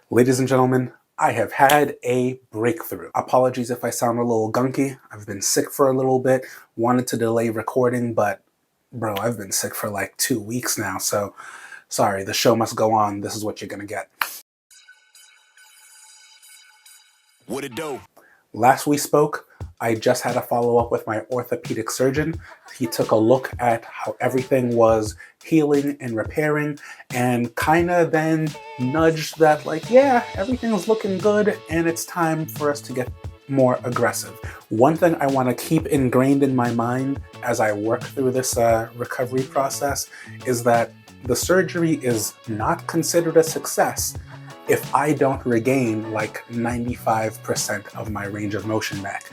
Ladies and gentlemen, I have had a breakthrough. Apologies if I sound a little gunky. I've been sick for a little bit, wanted to delay recording, but bro, I've been sick for like 2 weeks now, so sorry, the show must go on. This is what you're gonna get. What it do? Last we spoke, I just had a follow-up with my orthopedic surgeon. He took a look at how everything was healing and repairing and kind of then nudged that like, yeah, everything's looking good and it's time for us to get more aggressive. One thing I want to keep ingrained in my mind as I work through this recovery process is that the surgery is not considered a success if I don't regain like 95% of my range of motion back.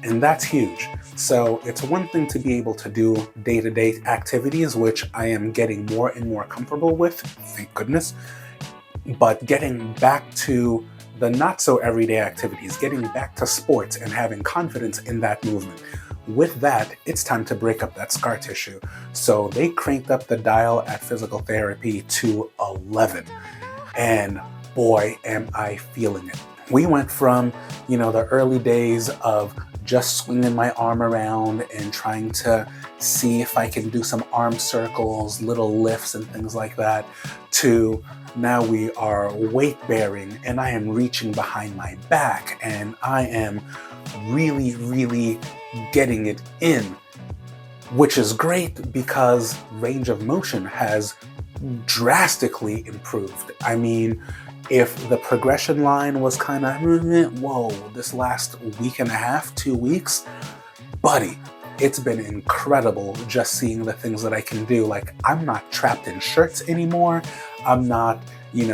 And that's huge. So it's one thing to be able to do day-to-day activities, which I am getting more and more comfortable with, thank goodness. But getting back to the not so everyday activities, getting back to sports and having confidence in that movement. With that, it's time to break up that scar tissue. So they cranked up the dial at physical therapy to 11. And boy, am I feeling it. We went from, the early days of just swinging my arm around and trying to see if I can do some arm circles, little lifts and things like that, to now we are weight bearing and I am reaching behind my back and I am really, really getting it in, which is great because range of motion has drastically improved. I mean, if the progression line was kind of, whoa, this last week and a half, 2 weeks, buddy, it's been incredible just seeing the things that I can do. Like, I'm not trapped in shirts anymore. I'm not,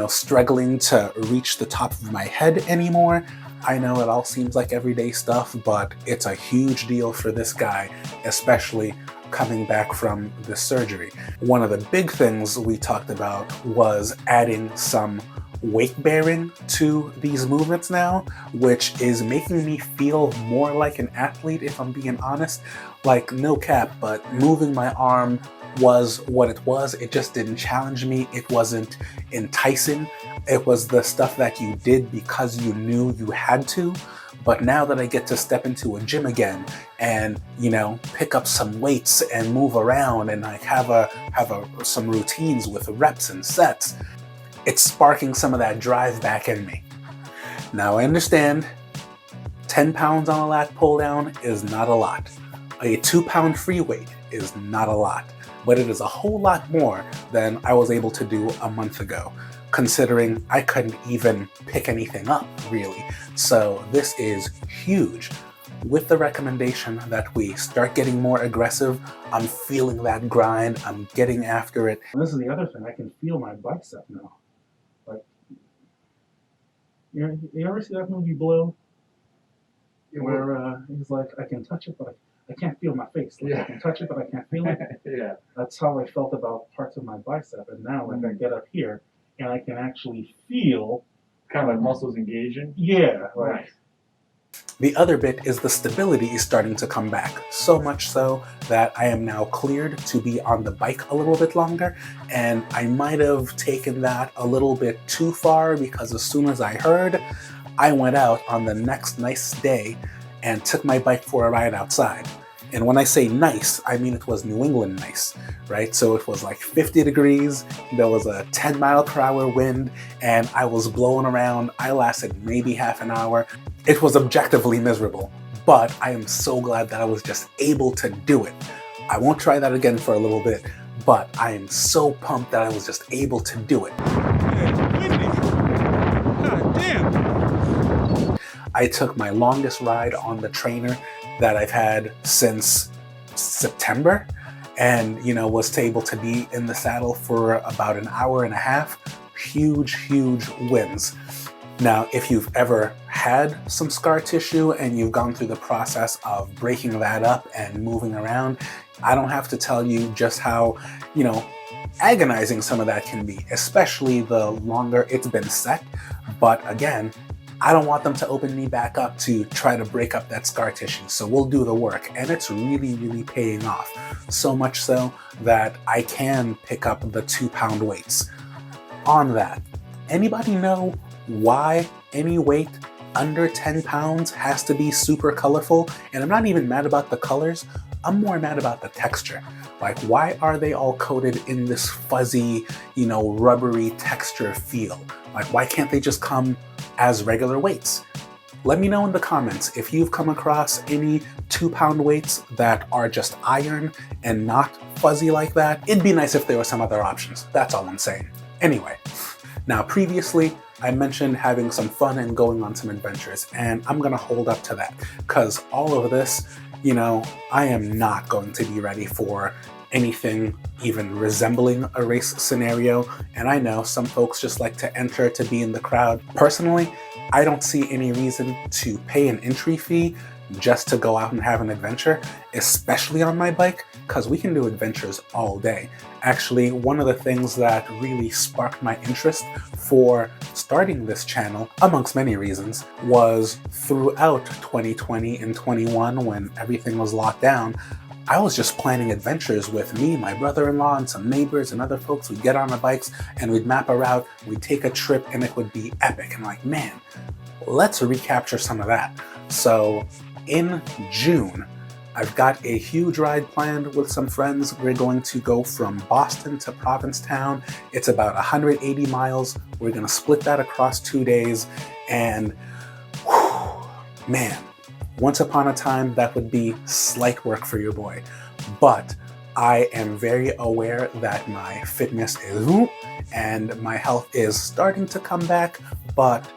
struggling to reach the top of my head anymore. I know it all seems like everyday stuff, but it's a huge deal for this guy, especially coming back from the surgery. One of the big things we talked about was adding some weight bearing to these movements now, which is making me feel more like an athlete, if I'm being honest. Like, no cap, but moving my arm was what it was. It just didn't challenge me. It wasn't enticing. It was the stuff that you did because you knew you had to. But now that I get to step into a gym again and, pick up some weights and move around and like have some routines with reps and sets, it's sparking some of that drive back in me. Now I understand 10 pounds on a lat pull down is not a lot. A 2-pound free weight is not a lot, but it is a whole lot more than I was able to do a month ago, considering I couldn't even pick anything up, really. So this is huge. With the recommendation that we start getting more aggressive, I'm feeling that grind, I'm getting after it. And this is the other thing, I can feel my bicep now. Like, you ever see that movie Blue? Where he's like, I can touch it, but I can't feel my face. Like, I can touch it, but I can't feel it. Yeah. That's how I felt about parts of my bicep. And now, I get up here, and I can actually feel... Kind of like muscles engaging? Yeah. Right. The other bit is the stability is starting to come back, so much so that I am now cleared to be on the bike a little bit longer, and I might have taken that a little bit too far because as soon as I heard, I went out on the next nice day and took my bike for a ride outside. And when I say nice, I mean it was New England nice, right? So it was like 50 degrees, there was a 10-mile-per-hour wind, and I was blowing around. I lasted maybe half an hour. It was objectively miserable, but I am so glad that I was just able to do it. I won't try that again for a little bit, but I am so pumped that I was just able to do it. God damn! I took my longest ride on the trainer that I've had since September, and was able to be in the saddle for about an hour and a half. Huge wins. Now, if you've ever had some scar tissue and you've gone through the process of breaking that up and moving around, I don't have to tell you just how, agonizing some of that can be, especially the longer it's been set. But again, I don't want them to open me back up to try to break up that scar tissue. So we'll do the work, and it's really paying off. So much so that I can pick up the 2-pound weights. On that, anybody know why any weight under 10 pounds has to be super colorful. And I'm not even mad about the colors, I'm more mad about the texture. Like, why are they all coated in this fuzzy, rubbery texture feel? Like, why can't they just come as regular weights? Let me know in the comments if you've come across any 2-pound weights that are just iron and not fuzzy like that. It'd be nice if there were some other options. That's all I'm saying. Anyway, now previously I mentioned having some fun and going on some adventures, and I'm gonna hold up to that because all of this, I am not going to be ready for anything even resembling a race scenario. And I know some folks just like to enter to be in the crowd. Personally, I don't see any reason to pay an entry fee just to go out and have an adventure, especially on my bike, because we can do adventures all day. Actually, one of the things that really sparked my interest for starting this channel, amongst many reasons, was throughout 2020 and 21 when everything was locked down, I was just planning adventures with me, my brother-in-law, and some neighbors and other folks. We'd get on our bikes and we'd map a route, we'd take a trip, and it would be epic. And like, man, let's recapture some of that. So in June, I've got a huge ride planned with some friends. We're going to go from Boston to Provincetown. It's about 180 miles. We're gonna split that across 2 days. And whew, man, once upon a time, that would be slight work for your boy. But I am very aware that my fitness is and my health is starting to come back, but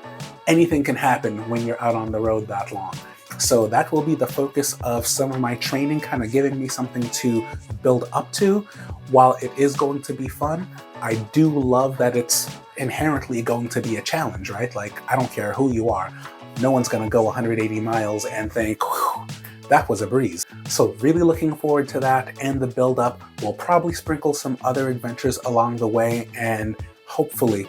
anything can happen when you're out on the road that long. So that will be the focus of some of my training, kind of giving me something to build up to. While it is going to be fun, I do love that it's inherently going to be a challenge, right? Like, I don't care who you are. No one's gonna go 180 miles and think, that was a breeze. So really looking forward to that and the build up. We'll probably sprinkle some other adventures along the way, and hopefully,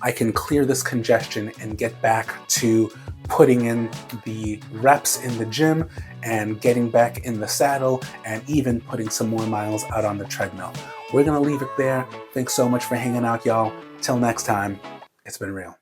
I can clear this congestion and get back to putting in the reps in the gym and getting back in the saddle and even putting some more miles out on the treadmill. We're gonna leave it there. Thanks so much for hanging out, y'all. Till next time, it's been real.